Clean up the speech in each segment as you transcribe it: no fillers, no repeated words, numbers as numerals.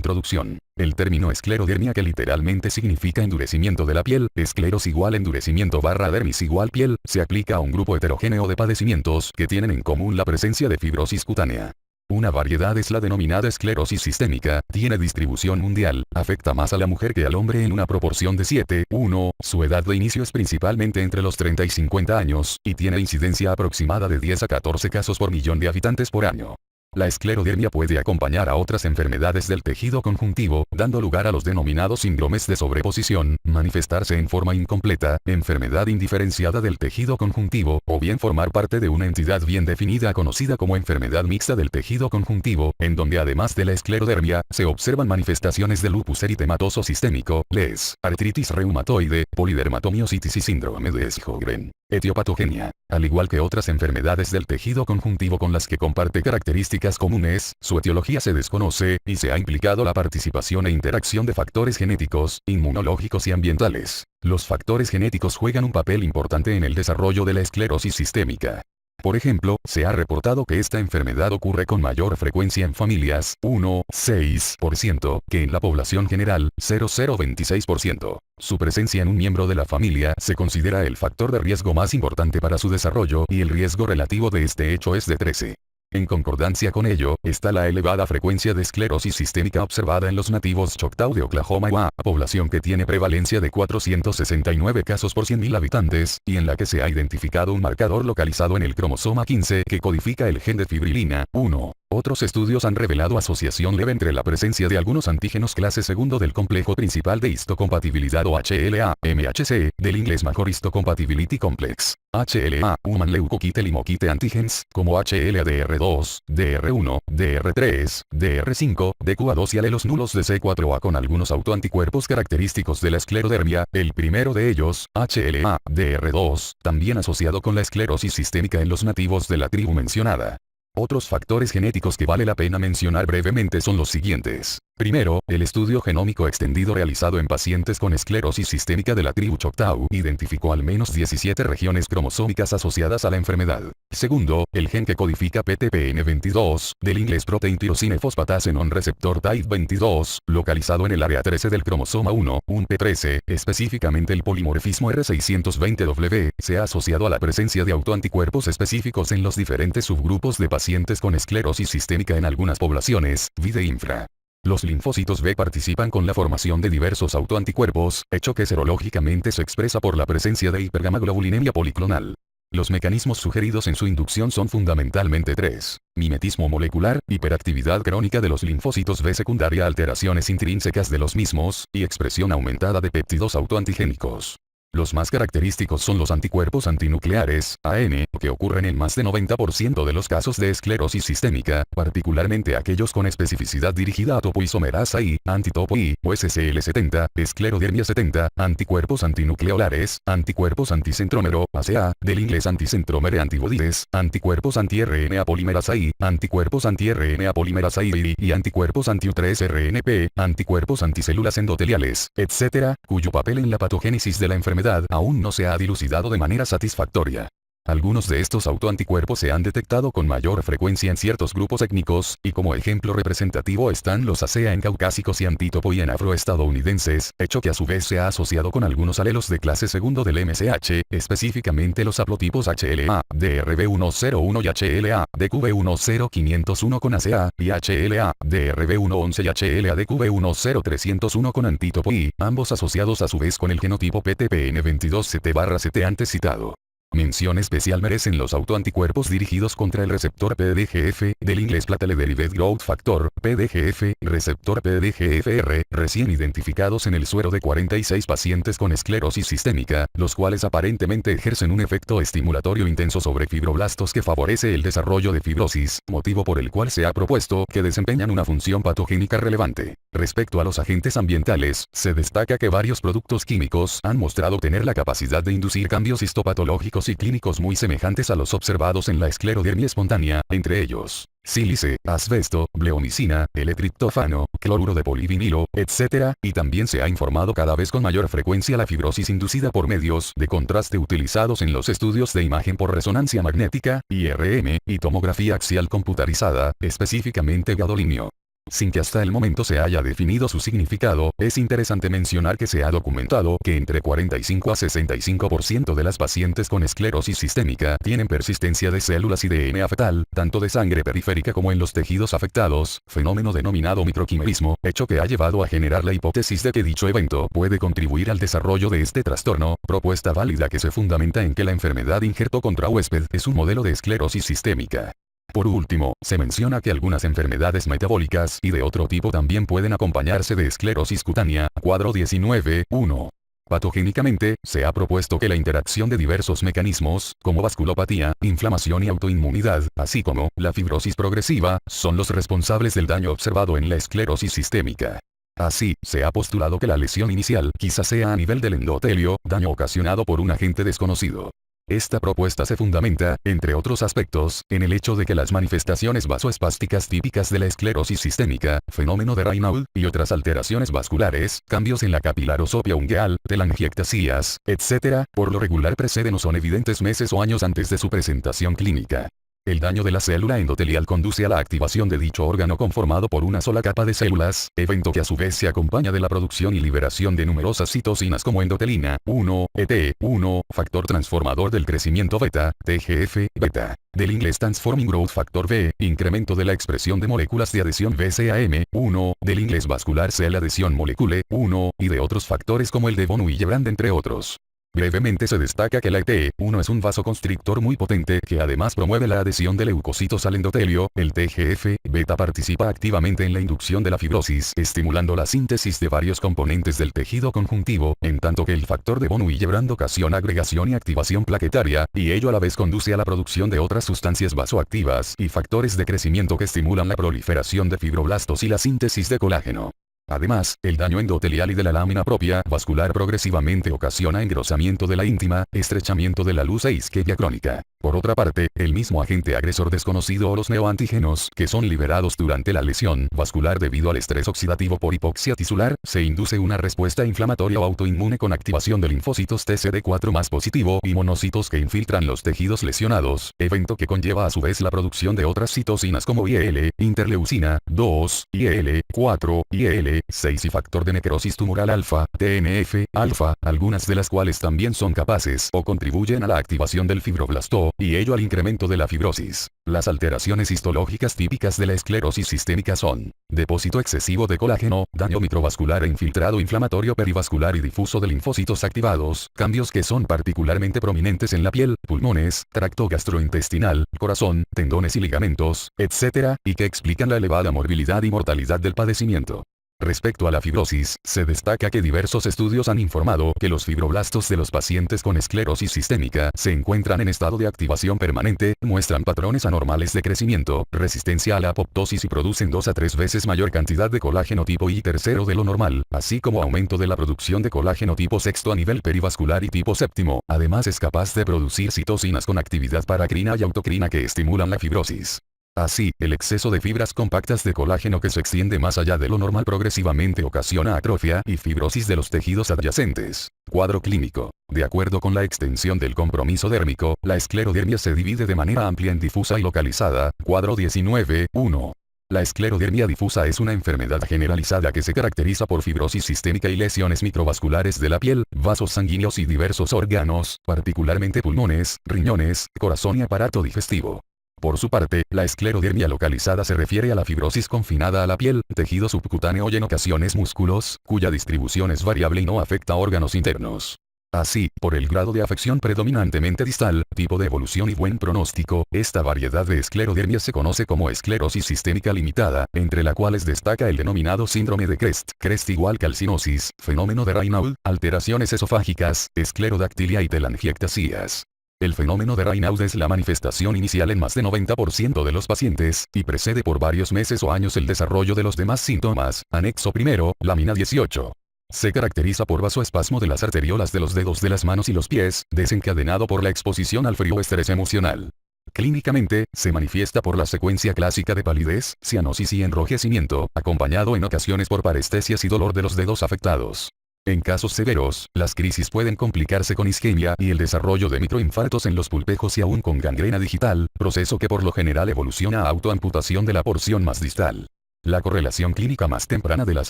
introducción. El término esclerodermia, que literalmente significa endurecimiento de la piel, escleros igual endurecimiento barra dermis igual piel, se aplica a un grupo heterogéneo de padecimientos que tienen en común la presencia de fibrosis cutánea. Una variedad es la denominada esclerosis sistémica, tiene distribución mundial, afecta más a la mujer que al hombre en una proporción de 7:1, su edad de inicio es principalmente entre los 30 y 50 años, y tiene incidencia aproximada de 10 a 14 casos por millón de habitantes por año. La esclerodermia puede acompañar a otras enfermedades del tejido conjuntivo, dando lugar a los denominados síndromes de sobreposición, manifestarse en forma incompleta, enfermedad indiferenciada del tejido conjuntivo, o bien formar parte de una entidad bien definida conocida como enfermedad mixta del tejido conjuntivo, en donde además de la esclerodermia, se observan manifestaciones de lupus eritematoso sistémico, LES, artritis reumatoide, polidermatomiositis y síndrome de Sjögren. Etiopatogenia. Al igual que otras enfermedades del tejido conjuntivo con las que comparte características comunes, su etiología se desconoce, y se ha implicado la participación e interacción de factores genéticos, inmunológicos y ambientales. Los factores genéticos juegan un papel importante en el desarrollo de la esclerosis sistémica. Por ejemplo, se ha reportado que esta enfermedad ocurre con mayor frecuencia en familias, 1,6%, que en la población general, 0,26%. Su presencia en un miembro de la familia se considera el factor de riesgo más importante para su desarrollo, y el riesgo relativo de este hecho es de 13. En concordancia con ello, está la elevada frecuencia de esclerosis sistémica observada en los nativos Choctaw de Oklahoma y población que tiene prevalencia de 469 casos por 100.000 habitantes, y en la que se ha identificado un marcador localizado en el cromosoma 15 que codifica el gen de fibrilina 1. Otros estudios han revelado asociación leve entre la presencia de algunos antígenos clase segundo del complejo principal de histocompatibilidad o HLA, MHC, del inglés Major Histocompatibility Complex, HLA, Human Leukocyte Lymphocite Antigens, como HLA-DR2, DR1, DR3, DR5, DQA2 y alelos nulos de C4A con algunos autoanticuerpos característicos de la esclerodermia, el primero de ellos, HLA-DR2, también asociado con la esclerosis sistémica en los nativos de la tribu mencionada. Otros factores genéticos que vale la pena mencionar brevemente son los siguientes. Primero, el estudio genómico extendido realizado en pacientes con esclerosis sistémica de la tribu Choctaw identificó al menos 17 regiones cromosómicas asociadas a la enfermedad. Segundo, el gen que codifica PTPN22, del inglés Protein Tyrosine Phosphatase Non-Receptor Type 22, localizado en el área 13 del cromosoma 1, un P13, específicamente el polimorfismo R620W, se ha asociado a la presencia de autoanticuerpos específicos en los diferentes subgrupos de pacientes con esclerosis sistémica en algunas poblaciones, vide infra. Los linfocitos B participan con la formación de diversos autoanticuerpos, hecho que serológicamente se expresa por la presencia de hipergamaglobulinemia policlonal. Los mecanismos sugeridos en su inducción son fundamentalmente 3. Mimetismo molecular, hiperactividad crónica de los linfocitos B secundaria a alteraciones intrínsecas de los mismos, y expresión aumentada de péptidos autoantigénicos. Los más característicos son los anticuerpos antinucleares, AN, que ocurren en más de 90% de los casos de esclerosis sistémica, particularmente aquellos con especificidad dirigida a topoisomerasa I, antitopo I, o SCL70, esclerodermia 70, anticuerpos antinucleolares, anticuerpos anticentrómero, ACA, del inglés anticentrómere antibodies, anticuerpos anti-RNA polimerasa I, anticuerpos anti-RNA polimerasa I y anticuerpos anti-U3-RNP, anticuerpos anticélulas endoteliales, etc., cuyo papel en la patogénesis de la enfermedad aún no se ha dilucidado de manera satisfactoria. Algunos de estos autoanticuerpos se han detectado con mayor frecuencia en ciertos grupos étnicos, y como ejemplo representativo están los ACEA en caucásicos y antitopo y en afroestadounidenses, hecho que a su vez se ha asociado con algunos alelos de clase segundo del MSH, específicamente los haplotipos HLA, DRB101 y HLA, DQB10501 con ACA, y HLA, DRB111 y HLA DQB10301 con antitopo I, ambos asociados a su vez con el genotipo PTPN22CT/CT antes citado. Mención especial merecen los autoanticuerpos dirigidos contra el receptor PDGF, del inglés Platelet Derived Growth Factor, PDGF, receptor PDGFR, recién identificados en el suero de 46 pacientes con esclerosis sistémica, los cuales aparentemente ejercen un efecto estimulatorio intenso sobre fibroblastos que favorece el desarrollo de fibrosis, motivo por el cual se ha propuesto que desempeñan una función patogénica relevante. Respecto a los agentes ambientales, se destaca que varios productos químicos han mostrado tener la capacidad de inducir cambios histopatológicos y clínicos muy semejantes a los observados en la esclerodermia espontánea, entre ellos sílice, asbesto, bleomicina, L-triptófano, cloruro de polivinilo, etc., y también se ha informado cada vez con mayor frecuencia la fibrosis inducida por medios de contraste utilizados en los estudios de imagen por resonancia magnética, IRM, y tomografía axial computarizada, específicamente gadolinio. Sin que hasta el momento se haya definido su significado, es interesante mencionar que se ha documentado que entre 45 a 65% de las pacientes con esclerosis sistémica tienen persistencia de células y DNA fetal, tanto de sangre periférica como en los tejidos afectados, fenómeno denominado microquimerismo, hecho que ha llevado a generar la hipótesis de que dicho evento puede contribuir al desarrollo de este trastorno, propuesta válida que se fundamenta en que la enfermedad injerto contra huésped es un modelo de esclerosis sistémica. Por último, se menciona que algunas enfermedades metabólicas y de otro tipo también pueden acompañarse de esclerosis cutánea, cuadro 19.1. Patogénicamente, se ha propuesto que la interacción de diversos mecanismos, como vasculopatía, inflamación y autoinmunidad, así como la fibrosis progresiva, son los responsables del daño observado en la esclerosis sistémica. Así, se ha postulado que la lesión inicial quizás sea a nivel del endotelio, daño ocasionado por un agente desconocido. Esta propuesta se fundamenta, entre otros aspectos, en el hecho de que las manifestaciones vasoespásticas típicas de la esclerosis sistémica, fenómeno de Raynaud, y otras alteraciones vasculares, cambios en la capilaroscopia ungueal, telangiectasias, etc., por lo regular preceden o son evidentes meses o años antes de su presentación clínica. El daño de la célula endotelial conduce a la activación de dicho órgano conformado por una sola capa de células, evento que a su vez se acompaña de la producción y liberación de numerosas citocinas como endotelina, 1, ET1, factor transformador del crecimiento beta, TGF-beta. Del inglés Transforming Growth Factor B, incremento de la expresión de moléculas de adhesión BCAM, 1, del inglés Vascular Cell Adhesion Molecule, 1, y de otros factores como el de von Willebrand entre otros. Brevemente se destaca que la ET1 es un vasoconstrictor muy potente que además promueve la adhesión de leucocitos al endotelio. El TGF-beta participa activamente en la inducción de la fibrosis, estimulando la síntesis de varios componentes del tejido conjuntivo, en tanto que el factor de von Willebrand ocasiona agregación y activación plaquetaria, y ello a la vez conduce a la producción de otras sustancias vasoactivas y factores de crecimiento que estimulan la proliferación de fibroblastos y la síntesis de colágeno. Además, el daño endotelial y de la lámina propia vascular progresivamente ocasiona engrosamiento de la íntima, estrechamiento de la luz e isquemia crónica. Por otra parte, el mismo agente agresor desconocido o los neoantígenos que son liberados durante la lesión vascular debido al estrés oxidativo por hipoxia tisular, se induce una respuesta inflamatoria o autoinmune con activación de linfocitos TCD4 más positivo y monocitos que infiltran los tejidos lesionados, evento que conlleva a su vez la producción de otras citocinas como IL, interleucina, 2, IL-4, IL-6 y factor de necrosis tumoral alfa, TNF-alfa, algunas de las cuales también son capaces o contribuyen a la activación del fibroblasto, y ello al incremento de la fibrosis. Las alteraciones histológicas típicas de la esclerosis sistémica son: depósito excesivo de colágeno, daño microvascular e infiltrado inflamatorio perivascular y difuso de linfocitos activados, cambios que son particularmente prominentes en la piel, pulmones, tracto gastrointestinal, corazón, tendones y ligamentos, etc., y que explican la elevada morbilidad y mortalidad del padecimiento. Respecto a la fibrosis, se destaca que diversos estudios han informado que los fibroblastos de los pacientes con esclerosis sistémica se encuentran en estado de activación permanente, muestran patrones anormales de crecimiento, resistencia a la apoptosis y producen 2 a 3 veces mayor cantidad de colágeno tipo I3 de lo normal, así como aumento de la producción de colágeno tipo 6 a nivel perivascular y tipo 7. Además es capaz de producir citocinas con actividad paracrina y autocrina que estimulan la fibrosis. Así, el exceso de fibras compactas de colágeno que se extiende más allá de lo normal progresivamente ocasiona atrofia y fibrosis de los tejidos adyacentes. Cuadro clínico. De acuerdo con la extensión del compromiso dérmico, la esclerodermia se divide de manera amplia en difusa y localizada. Cuadro 19.1. La esclerodermia difusa es una enfermedad generalizada que se caracteriza por fibrosis sistémica y lesiones microvasculares de la piel, vasos sanguíneos y diversos órganos, particularmente pulmones, riñones, corazón y aparato digestivo. Por su parte, la esclerodermia localizada se refiere a la fibrosis confinada a la piel, tejido subcutáneo y en ocasiones músculos, cuya distribución es variable y no afecta a órganos internos. Así, por el grado de afección predominantemente distal, tipo de evolución y buen pronóstico, esta variedad de esclerodermia se conoce como esclerosis sistémica limitada, entre la cuales destaca el denominado síndrome de Crest igual calcinosis, fenómeno de Raynaud, alteraciones esofágicas, esclerodactilia y telangiectasias. El fenómeno de Raynaud es la manifestación inicial en más de 90% de los pacientes, y precede por varios meses o años el desarrollo de los demás síntomas. Anexo primero, lámina 18. Se caracteriza por vasoespasmo de las arteriolas de los dedos de las manos y los pies, desencadenado por la exposición al frío o estrés emocional. Clínicamente, se manifiesta por la secuencia clásica de palidez, cianosis y enrojecimiento, acompañado en ocasiones por parestesias y dolor de los dedos afectados. En casos severos, las crisis pueden complicarse con isquemia y el desarrollo de microinfartos en los pulpejos y aún con gangrena digital, proceso que por lo general evoluciona a autoamputación de la porción más distal. La correlación clínica más temprana de las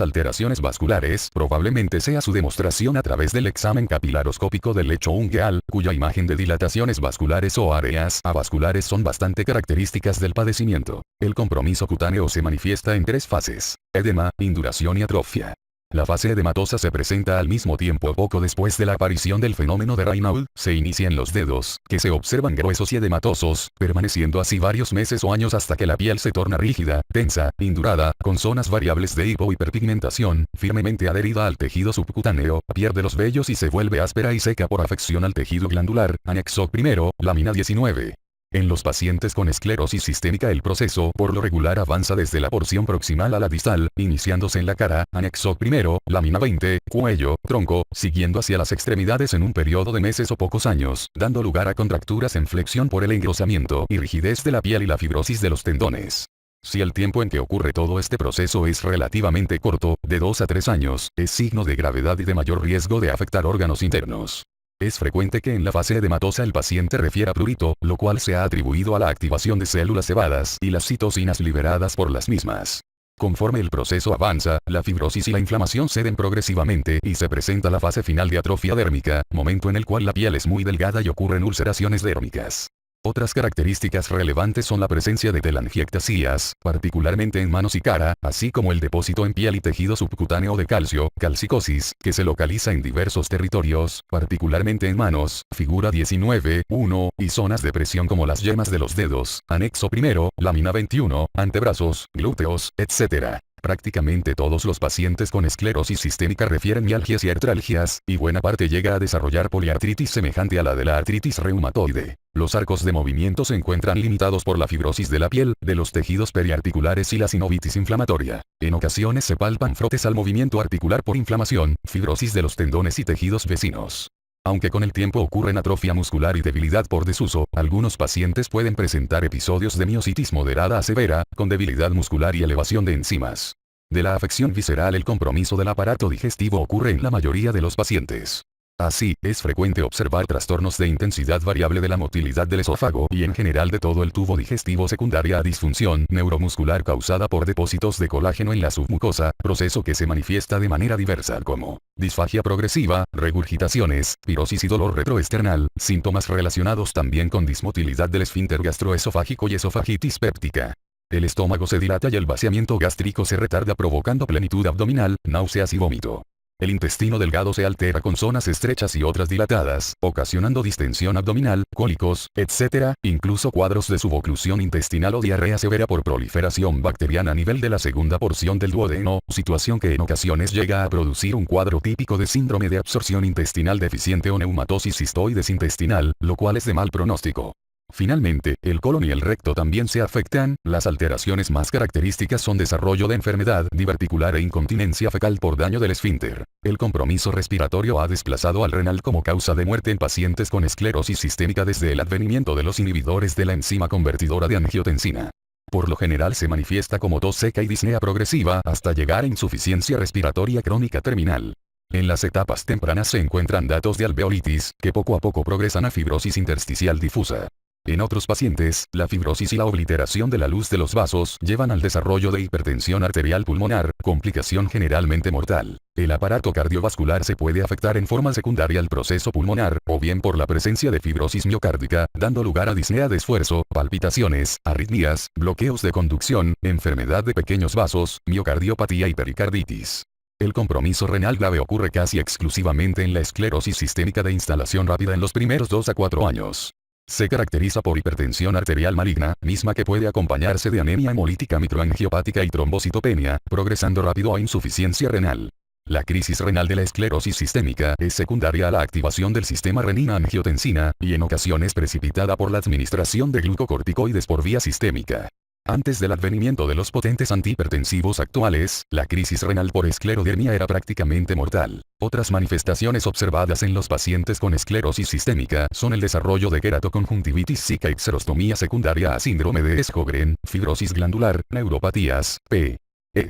alteraciones vasculares probablemente sea su demostración a través del examen capilaroscópico del lecho ungueal, cuya imagen de dilataciones vasculares o áreas avasculares son bastante características del padecimiento. El compromiso cutáneo se manifiesta en tres fases: edema, induración y atrofia. La fase edematosa se presenta al mismo tiempo poco después de la aparición del fenómeno de Raynaud. Se inicia en los dedos, que se observan gruesos y edematosos, permaneciendo así varios meses o años hasta que la piel se torna rígida, tensa, indurada, con zonas variables de hipohiperpigmentación, firmemente adherida al tejido subcutáneo, pierde los vellos y se vuelve áspera y seca por afección al tejido glandular. Anexo primero, lámina 19. En los pacientes con esclerosis sistémica el proceso por lo regular avanza desde la porción proximal a la distal, iniciándose en la cara, anexo primero, lámina 20, cuello, tronco, siguiendo hacia las extremidades en un periodo de meses o pocos años, dando lugar a contracturas en flexión por el engrosamiento y rigidez de la piel y la fibrosis de los tendones. Si el tiempo en que ocurre todo este proceso es relativamente corto, de 2 a 3 años, es signo de gravedad y de mayor riesgo de afectar órganos internos. Es frecuente que en la fase edematosa el paciente refiera prurito, lo cual se ha atribuido a la activación de células cebadas y las citocinas liberadas por las mismas. Conforme el proceso avanza, la fibrosis y la inflamación ceden progresivamente y se presenta la fase final de atrofia dérmica, momento en el cual la piel es muy delgada y ocurren ulceraciones dérmicas. Otras características relevantes son la presencia de telangiectasias, particularmente en manos y cara, así como el depósito en piel y tejido subcutáneo de calcio, calcicosis, que se localiza en diversos territorios, particularmente en manos, figura 19.1, y zonas de presión como las yemas de los dedos, anexo primero, lámina 21, antebrazos, glúteos, etc. Prácticamente todos los pacientes con esclerosis sistémica refieren mialgias y artralgias, y buena parte llega a desarrollar poliartritis semejante a la de la artritis reumatoide. Los arcos de movimiento se encuentran limitados por la fibrosis de la piel, de los tejidos periarticulares y la sinovitis inflamatoria. En ocasiones se palpan frotes al movimiento articular por inflamación, fibrosis de los tendones y tejidos vecinos. Aunque con el tiempo ocurren atrofia muscular y debilidad por desuso, algunos pacientes pueden presentar episodios de miositis moderada a severa, con debilidad muscular y elevación de enzimas. De la afección visceral el compromiso del aparato digestivo ocurre en la mayoría de los pacientes. Así, es frecuente observar trastornos de intensidad variable de la motilidad del esófago y en general de todo el tubo digestivo secundaria a disfunción neuromuscular causada por depósitos de colágeno en la submucosa, proceso que se manifiesta de manera diversa como disfagia progresiva, regurgitaciones, pirosis y dolor retroesternal, síntomas relacionados también con dismotilidad del esfínter gastroesofágico y esofagitis péptica. El estómago se dilata y el vaciamiento gástrico se retarda provocando plenitud abdominal, náuseas y vómito. El intestino delgado se altera con zonas estrechas y otras dilatadas, ocasionando distensión abdominal, cólicos, etc., incluso cuadros de suboclusión intestinal o diarrea severa por proliferación bacteriana a nivel de la segunda porción del duodeno, situación que en ocasiones llega a producir un cuadro típico de síndrome de absorción intestinal deficiente o neumatosis cistoides intestinal, lo cual es de mal pronóstico. Finalmente, el colon y el recto también se afectan. Las alteraciones más características son desarrollo de enfermedad diverticular e incontinencia fecal por daño del esfínter. El compromiso respiratorio ha desplazado al renal como causa de muerte en pacientes con esclerosis sistémica desde el advenimiento de los inhibidores de la enzima convertidora de angiotensina. Por lo general se manifiesta como tos seca y disnea progresiva hasta llegar a insuficiencia respiratoria crónica terminal. En las etapas tempranas se encuentran datos de alveolitis, que poco a poco progresan a fibrosis intersticial difusa. En otros pacientes, la fibrosis y la obliteración de la luz de los vasos llevan al desarrollo de hipertensión arterial pulmonar, complicación generalmente mortal. El aparato cardiovascular se puede afectar en forma secundaria al proceso pulmonar, o bien por la presencia de fibrosis miocárdica, dando lugar a disnea de esfuerzo, palpitaciones, arritmias, bloqueos de conducción, enfermedad de pequeños vasos, miocardiopatía y pericarditis. El compromiso renal grave ocurre casi exclusivamente en la esclerosis sistémica de instalación rápida en los primeros 2 a 4 años. Se caracteriza por hipertensión arterial maligna, misma que puede acompañarse de anemia hemolítica microangiopática y trombocitopenia, progresando rápido a insuficiencia renal. La crisis renal de la esclerosis sistémica es secundaria a la activación del sistema renina-angiotensina, y en ocasiones precipitada por la administración de glucocorticoides por vía sistémica. Antes del advenimiento de los potentes antihipertensivos actuales, la crisis renal por esclerodermia era prácticamente mortal. Otras manifestaciones observadas en los pacientes con esclerosis sistémica son el desarrollo de queratoconjuntivitis zika y xerostomía secundaria a síndrome de Sjögren, fibrosis glandular, neuropatías, p.ej.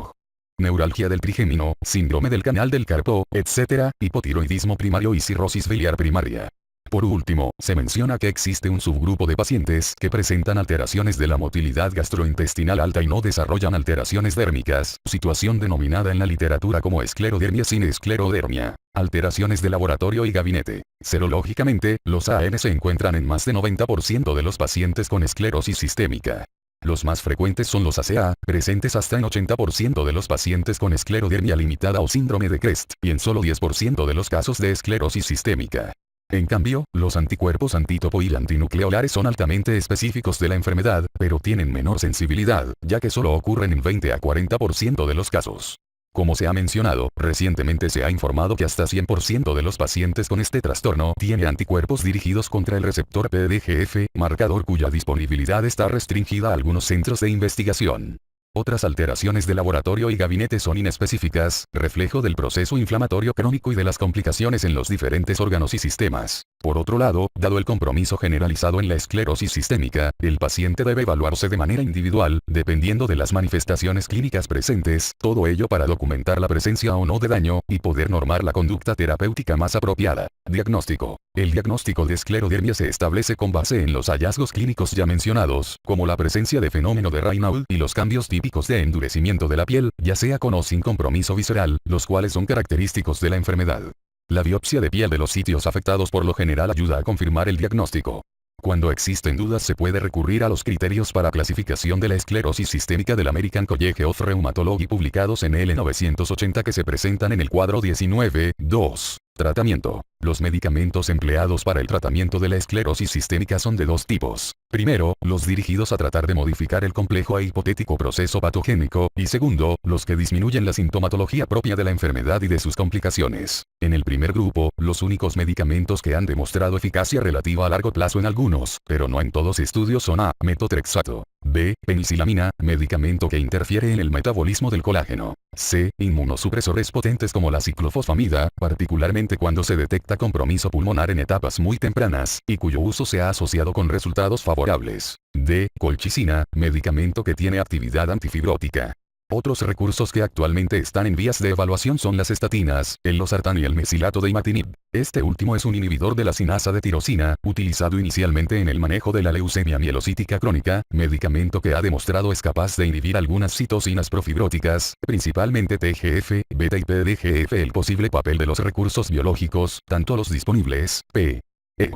Neuralgia del trigémino, síndrome del canal del carpo, etc., hipotiroidismo primario y cirrosis biliar primaria. Por último, se menciona que existe un subgrupo de pacientes que presentan alteraciones de la motilidad gastrointestinal alta y no desarrollan alteraciones dérmicas, situación denominada en la literatura como esclerodermia sin esclerodermia. Alteraciones de laboratorio y gabinete. Serológicamente, los AN se encuentran en más de 90% de los pacientes con esclerosis sistémica. Los más frecuentes son los ACA, presentes hasta en 80% de los pacientes con esclerodermia limitada o síndrome de CREST, y en solo 10% de los casos de esclerosis sistémica. En cambio, los anticuerpos antitopo y antinucleolares son altamente específicos de la enfermedad, pero tienen menor sensibilidad, ya que solo ocurren en 20 a 40% de los casos. Como se ha mencionado, recientemente se ha informado que hasta 100% de los pacientes con este trastorno tiene anticuerpos dirigidos contra el receptor PDGF, marcador cuya disponibilidad está restringida a algunos centros de investigación. Otras alteraciones de laboratorio y gabinete son inespecíficas, reflejo del proceso inflamatorio crónico y de las complicaciones en los diferentes órganos y sistemas. Por otro lado, dado el compromiso generalizado en la esclerosis sistémica, el paciente debe evaluarse de manera individual, dependiendo de las manifestaciones clínicas presentes, todo ello para documentar la presencia o no de daño, y poder normar la conducta terapéutica más apropiada. Diagnóstico. El diagnóstico de esclerodermia se establece con base en los hallazgos clínicos ya mencionados, como la presencia de fenómeno de Raynaud y los cambios típicos de endurecimiento de la piel, ya sea con o sin compromiso visceral, los cuales son característicos de la enfermedad. La biopsia de piel de los sitios afectados por lo general ayuda a confirmar el diagnóstico. Cuando existen dudas se puede recurrir a los criterios para clasificación de la esclerosis sistémica del American College of Rheumatology publicados en el 980 que se presentan en el cuadro 19.2. Tratamiento. Los medicamentos empleados para el tratamiento de la esclerosis sistémica son de dos tipos. Primero, los dirigidos a tratar de modificar el complejo e hipotético proceso patogénico, y segundo, los que disminuyen la sintomatología propia de la enfermedad y de sus complicaciones. En el primer grupo, los únicos medicamentos que han demostrado eficacia relativa a largo plazo en algunos, pero no en todos estudios son A. Metotrexato. B. Penicilamina, medicamento que interfiere en el metabolismo del colágeno. C. Inmunosupresores potentes como la ciclofosfamida, particularmente cuando se detecta compromiso pulmonar en etapas muy tempranas, y cuyo uso se ha asociado con resultados favorables. D. Colchicina, medicamento que tiene actividad antifibrótica. Otros recursos que actualmente están en vías de evaluación son las estatinas, el losartán y el mesilato de imatinib. Este último es un inhibidor de la sinasa de tirosina, utilizado inicialmente en el manejo de la leucemia mielocítica crónica, medicamento que ha demostrado es capaz de inhibir algunas citocinas profibróticas, principalmente TGF, beta y PDGF. El posible papel de los recursos biológicos, tanto los disponibles, P. E.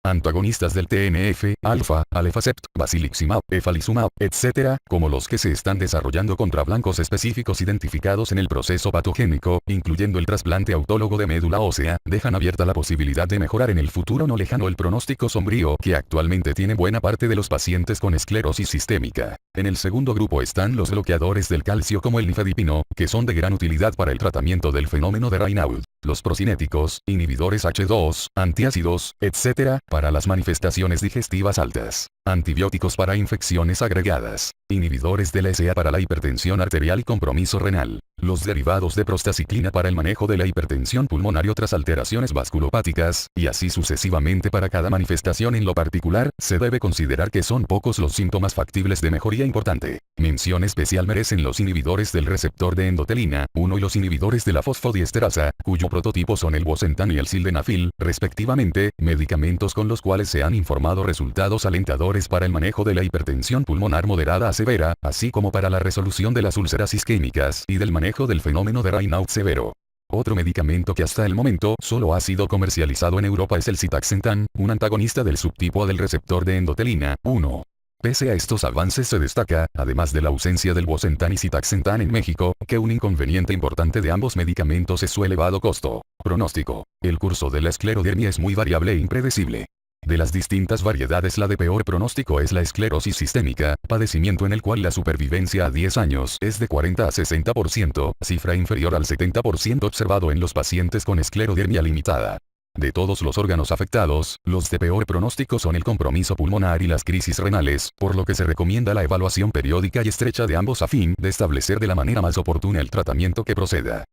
Antagonistas del TNF, alfa, alefacept, basiliximab, efalizumab, etc., como los que se están desarrollando contra blancos específicos identificados en el proceso patogénico, incluyendo el trasplante autólogo de médula ósea, dejan abierta la posibilidad de mejorar en el futuro no lejano el pronóstico sombrío que actualmente tiene buena parte de los pacientes con esclerosis sistémica. En el segundo grupo están los bloqueadores del calcio como el nifedipino, que son de gran utilidad para el tratamiento del fenómeno de Raynaud. Los procinéticos, inhibidores H2, antiácidos, etc., para las manifestaciones digestivas altas. Antibióticos para infecciones agregadas. Inhibidores de la SEA para la hipertensión arterial y compromiso renal. Los derivados de prostaciclina para el manejo de la hipertensión pulmonar y otras alteraciones vasculopáticas, y así sucesivamente para cada manifestación en lo particular, se debe considerar que son pocos los síntomas factibles de mejoría importante. Mención especial merecen los inhibidores del receptor de endotelina, 1 y los inhibidores de la fosfodiesterasa, cuyo prototipo son el bosentan y el sildenafil, respectivamente, medicamentos con los cuales se han informado resultados alentadores para el manejo de la hipertensión pulmonar moderada a severa, así como para la resolución de las úlceras isquémicas y del manejo del fenómeno de Raynaud severo. Otro medicamento que hasta el momento solo ha sido comercializado en Europa es el citaxentan, un antagonista del subtipo A del receptor de endotelina, 1. Pese a estos avances se destaca, además de la ausencia del bosentan y citaxentan en México, que un inconveniente importante de ambos medicamentos es su elevado costo. Pronóstico. El curso de la esclerodermia es muy variable e impredecible. De las distintas variedades la de peor pronóstico es la esclerosis sistémica, padecimiento en el cual la supervivencia a 10 años es de 40 a 60%, cifra inferior al 70% observado en los pacientes con esclerodermia limitada. De todos los órganos afectados, los de peor pronóstico son el compromiso pulmonar y las crisis renales, por lo que se recomienda la evaluación periódica y estrecha de ambos a fin de establecer de la manera más oportuna el tratamiento que proceda.